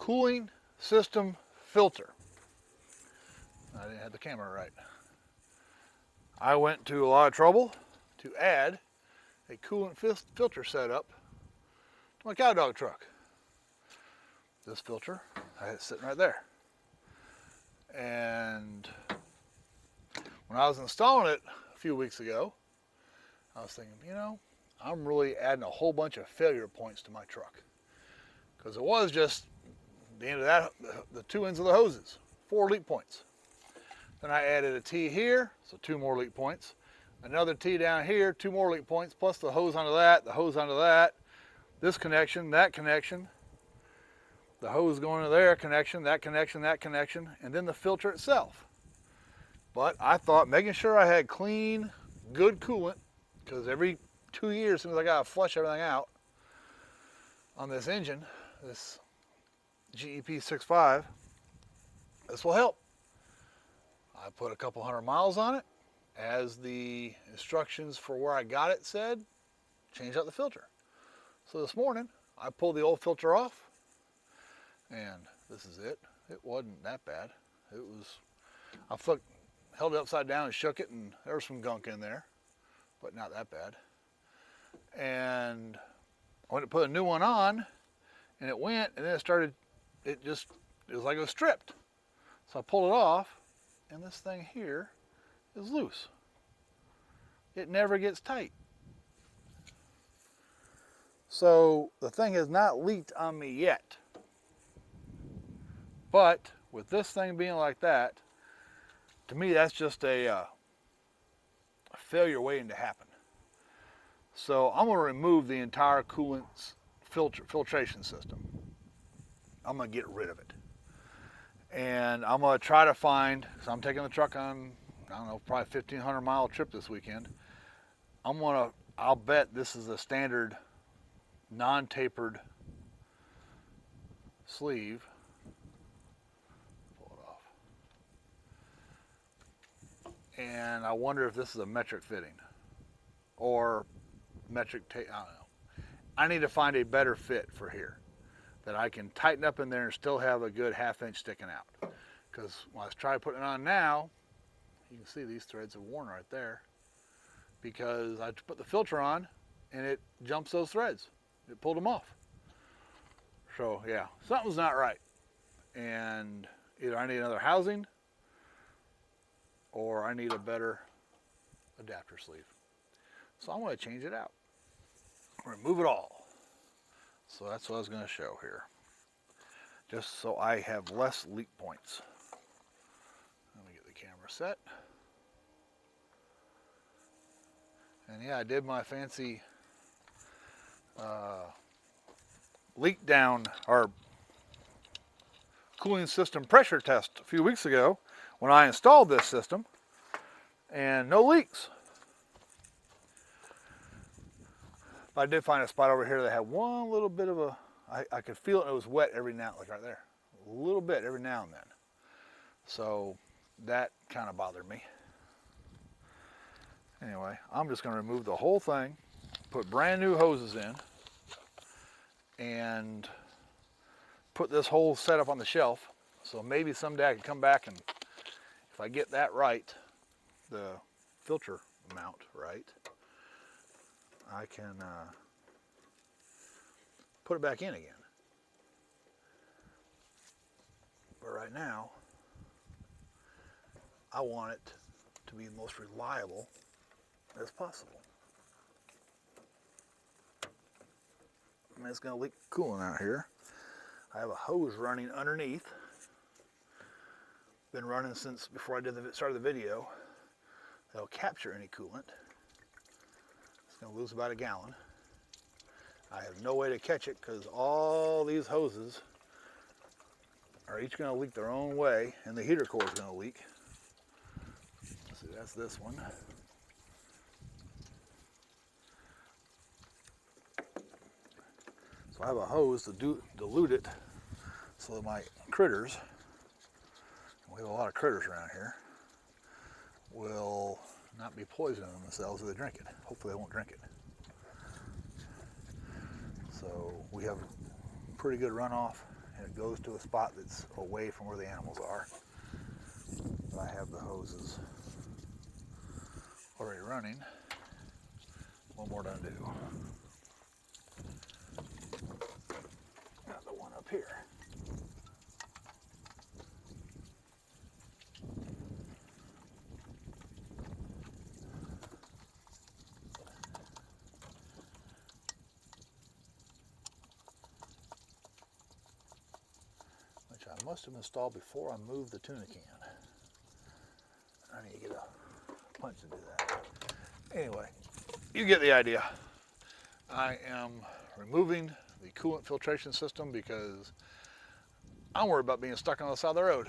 cooling system filter. I didn't have the camera right. I went to a lot of trouble to add a coolant filter setup to my cow dog truck. This filter, I had it sitting right there. And when I was installing it a few weeks ago, I was thinking, you know, I'm really adding a whole bunch of failure points to my truck. Because it was just the end of that, the two ends of the hoses, 4 leak points. Then I added a T here, so 2 more leak points. Another T down here, 2 more leak points, plus the hose onto that, the hose onto that, this connection, that connection, the hose going to there, connection, that connection, that connection, and then the filter itself. But I thought making sure I had clean, good coolant, because every 2 years, as soon as I got to flush everything out on this engine, this GEP 65, this will help. I put a couple 100 miles on it, as the instructions for where I got it said, change out the filter. So this morning, I pulled the old filter off, and this is it. It wasn't that bad. It was, I held it upside down and shook it, and there was some gunk in there, but not that bad. And I went to put a new one on, and it went, and then it was like it was stripped. So I pulled it off, and this thing here is loose. It never gets tight. So the thing has not leaked on me yet. But with this thing being like that, to me that's just a failure waiting to happen. So I'm going to remove the entire coolant filtration system. I'm going to get rid of it. And I'm going to try to find, because I'm taking the truck on, I don't know, probably 1,500 mile trip this weekend. I'll bet this is a standard non-tapered sleeve. Pull it off. And I wonder if this is a metric fitting or metric tape, I don't know. I need to find a better fit for here that I can tighten up in there and still have a good 1/2 inch sticking out. Because when I try putting it on now, you can see these threads are worn right there, because I put the filter on and it jumps those threads. It pulled them off. So yeah, something's not right. And either I need another housing or I need a better adapter sleeve. So I'm going to change it out. Remove it all. So that's what I was going to show here. Just so I have less leak points. Let me get the camera set. And yeah, I did my fancy leak down or cooling system pressure test a few weeks ago when I installed this system, and no leaks. But I did find a spot over here that had one little bit of I could feel it was wet every now, like right there, a little bit every now and then. So that kind of bothered me. Anyway, I'm just going to remove the whole thing, put brand new hoses in, and put this whole setup on the shelf. So maybe someday I can come back, and if I get that right, the filter mount right, I can put it back in again. But right now, I want it to be the most reliable as possible. I mean, it's going to leak coolant out here. I have a hose running underneath. Been running since before I started the video. That'll capture any coolant. It's going to lose about 1 gallon. I have no way to catch it because all these hoses are each going to leak their own way, and the heater core is going to leak. Let's see, that's this one. So I have a hose to dilute it so that my critters, we have a lot of critters around here, will not be poisoning themselves if they drink it. Hopefully they won't drink it. So we have pretty good runoff and it goes to a spot that's away from where the animals are. But I have the hoses already running. One more to undo. Got the one up here. Which I must have installed before I moved the tuna can. I need to get a punch to do that. Anyway, you get the idea. I am removing the coolant filtration system because I'm worried about being stuck on the side of the road.